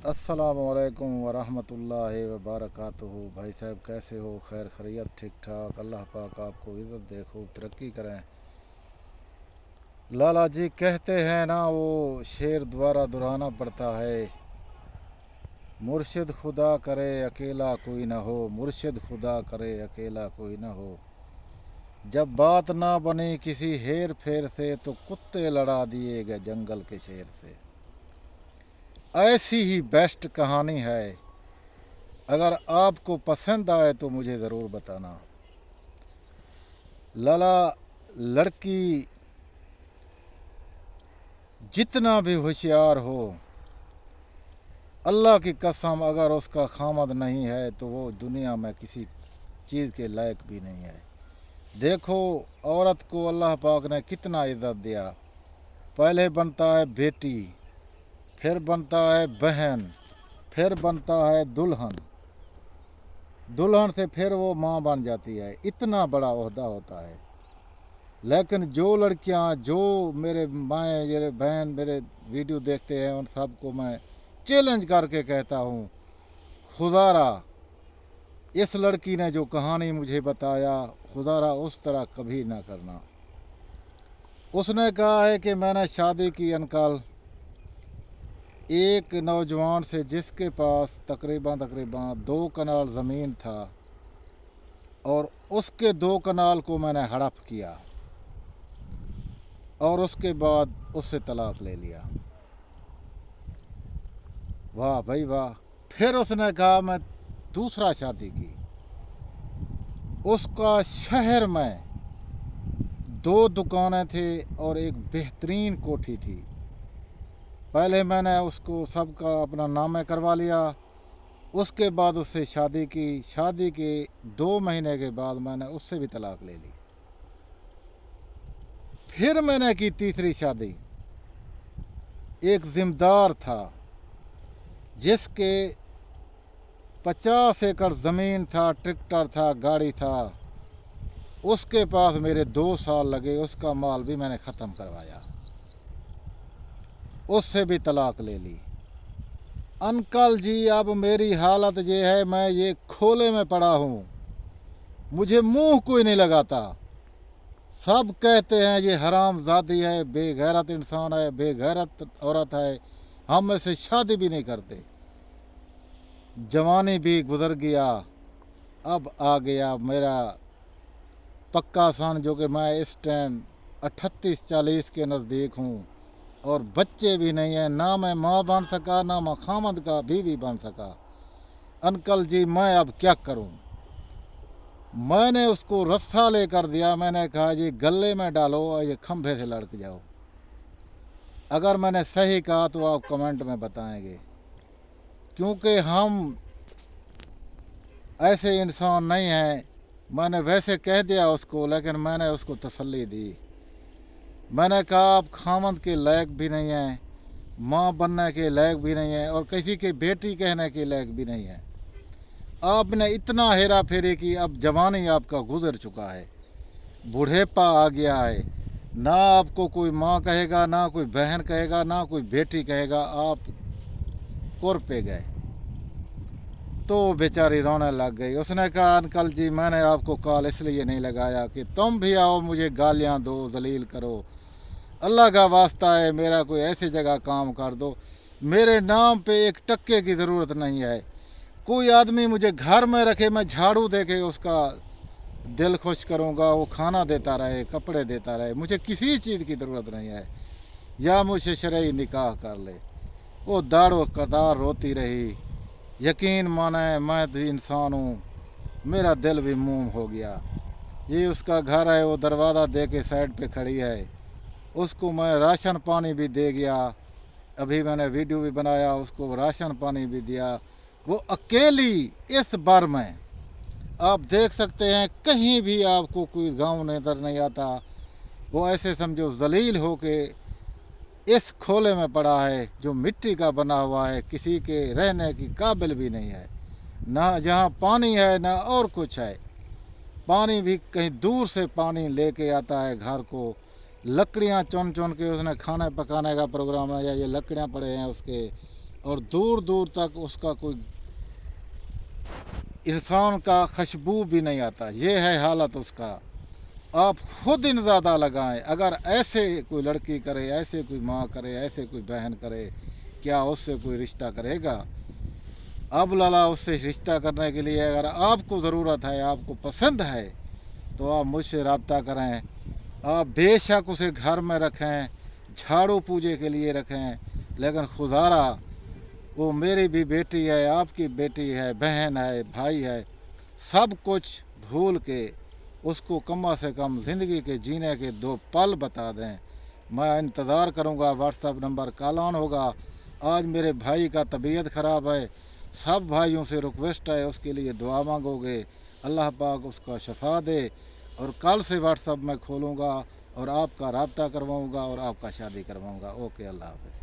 अस्सलामुअलैकुम वरहमतुल्लाहि वबरकातुहू। भाई साहब कैसे हो? खैर खैरियत? ठीक ठाक। अल्लाह पाक आपको इज़्ज़त दे, खूब तरक्की करें। लाला जी कहते हैं ना, वो शेर दोबारा दोहराना पड़ता है। मुर्शिद खुदा करे अकेला कोई ना हो, मुर्शिद खुदा करे अकेला कोई ना हो। जब बात ना बनी किसी हेर फेर से, तो कुत्ते लड़ा दिए गए जंगल के शेर से। ऐसी ही बेस्ट कहानी है। अगर आपको पसंद आए तो मुझे ज़रूर बताना। लाला लड़की जितना भी होशियार हो, अल्लाह की कसम अगर उसका खामद नहीं है तो वो दुनिया में किसी चीज़ के लायक भी नहीं है। देखो औरत को अल्लाह पाक ने कितना इज़्ज़त दिया। पहले बनता है बेटी, फिर बनता है बहन, फिर बनता है दुल्हन, दुल्हन से फिर वो माँ बन जाती है। इतना बड़ा ओहदा होता है। लेकिन जो लड़कियां, जो मेरे माएँ, मेरे बहन मेरे वीडियो देखते हैं, उन सबको मैं चैलेंज करके कहता हूँ, खुदारा इस लड़की ने जो कहानी मुझे बताया, खुदारा उस तरह कभी ना करना। उसने कहा है कि मैंने शादी की अनकल एक नौजवान से जिसके पास तकरीबन 2 कनाल ज़मीन था, और उसके 2 कनाल को मैंने हड़प किया और उसके बाद उससे तलाक ले लिया। वाह भाई वाह। फिर उसने कहा मैं दूसरा शादी की। उसका शहर में 2 दुकानें थे और एक बेहतरीन कोठी थी। पहले मैंने उसको सबका अपना नामे करवा लिया, उसके बाद उससे शादी की। शादी के 2 महीने के बाद मैंने उससे भी तलाक ले ली। फिर मैंने की तीसरी शादी। एक जिम्मेदार था जिसके 50 एकड़ ज़मीन था, ट्रैक्टर था, गाड़ी था। उसके पास मेरे 2 साल लगे, उसका माल भी मैंने ख़त्म करवाया, उससे भी तलाक ले ली। अंकल जी अब मेरी हालत ये है, मैं ये खोले में पड़ा हूँ, मुझे मुंह कोई नहीं लगाता। सब कहते हैं ये हरामजादी है, बेगैरत इंसान है, बेगैरत औरत है, हम ऐसे शादी भी नहीं करते। जवानी भी गुजर गया, अब आ गया मेरा पक्का सन, जो कि मैं इस टाइम 38-40 के नज़दीक हूँ, और बच्चे भी नहीं हैं। ना मैं माँ बन सका, ना मैं खामद का बीवी बन सका। अंकल जी मैं अब क्या करूँ? मैंने उसको रस्सा लेकर दिया, मैंने कहा ये गले में डालो और ये खंभे से लड़क जाओ। अगर मैंने सही कहा तो आप कमेंट में बताएंगे, क्योंकि हम ऐसे इंसान नहीं हैं। मैंने वैसे कह दिया उसको, लेकिन मैंने उसको तसल्ली दी। मैंने कहा आप खामद के लायक भी नहीं हैं, माँ बनने के लायक भी नहीं है, और किसी की बेटी कहने के लायक भी नहीं है। आपने इतना हेरा फेरी की, अब जवानी आपका गुजर चुका है, बूढ़ेपा आ गया है। ना आपको कोई माँ कहेगा, ना कोई बहन कहेगा, ना कोई बेटी कहेगा। आप कुर पे गए। तो बेचारी रोने लग गई। उसने कहा अंकल जी मैंने आपको कॉल इसलिए नहीं लगाया कि तुम भी आओ मुझे गालियाँ दो, जलील करो। अल्लाह का वास्ता है मेरा कोई ऐसी जगह काम कर दो, मेरे नाम पे 1 टक्के की ज़रूरत नहीं है। कोई आदमी मुझे घर में रखे, मैं झाड़ू दे के उसका दिल खुश करूँगा, वो खाना देता रहे, कपड़े देता रहे, मुझे किसी चीज़ की ज़रूरत नहीं है। या मुझसे शरई निकाह कर ले। वो दाड़ो कदार रोती रही। यकीन माने मैं तो इंसान हूँ, मेरा दिल भी मूम हो गया। ये उसका घर है, वो दरवाज़ा दे के साइड पे खड़ी है, उसको मैं राशन पानी भी दे गया। अभी मैंने वीडियो भी बनाया, उसको राशन पानी भी दिया। वो अकेली इस बार में आप देख सकते हैं, कहीं भी आपको कोई गांव नज़र नहीं आता। वो ऐसे समझो जलील हो के इस खोले में पड़ा है जो मिट्टी का बना हुआ है, किसी के रहने की काबिल भी नहीं है। ना जहाँ पानी है ना और कुछ है। पानी भी कहीं दूर से पानी लेके आता है घर को। लकड़ियाँ चुन चुन के उसने खाने पकाने का प्रोग्राम है, या ये लकड़ियाँ पड़े हैं उसके और दूर दूर तक उसका कोई इंसान का खुशबू भी नहीं आता। ये है हालत उसका। आप खुद इंदाज़ा लगाएं, अगर ऐसे कोई लड़की करे, ऐसे कोई माँ करे, ऐसे कोई बहन करे, क्या उससे कोई रिश्ता करेगा? अब लाला उससे रिश्ता करने के लिए अगर आपको ज़रूरत है, आपको पसंद है, तो आप मुझसे रब्ता करें। आप बेशक उसे घर में रखें, झाड़ू पूजे के लिए रखें, लेकिन खुदारा वो मेरी भी बेटी है, आपकी बेटी है, बहन है, भाई है, सब कुछ भूल के उसको कम से कम ज़िंदगी के जीने के 2 पल बता दें। मैं इंतज़ार करूंगा। व्हाट्सएप नंबर कॉल ऑन होगा। आज मेरे भाई का तबीयत ख़राब है, सब भाइयों से रिक्वेस्ट है उसके लिए दुआ मांगोगे, अल्लाह पाक उसका शफा दे। और कल से व्हाट्सएप मैं खोलूँगा और आपका रब्ता करवाऊँगा और आपका शादी करवाऊँगा। ओके, अल्लाह हाफ़िज़।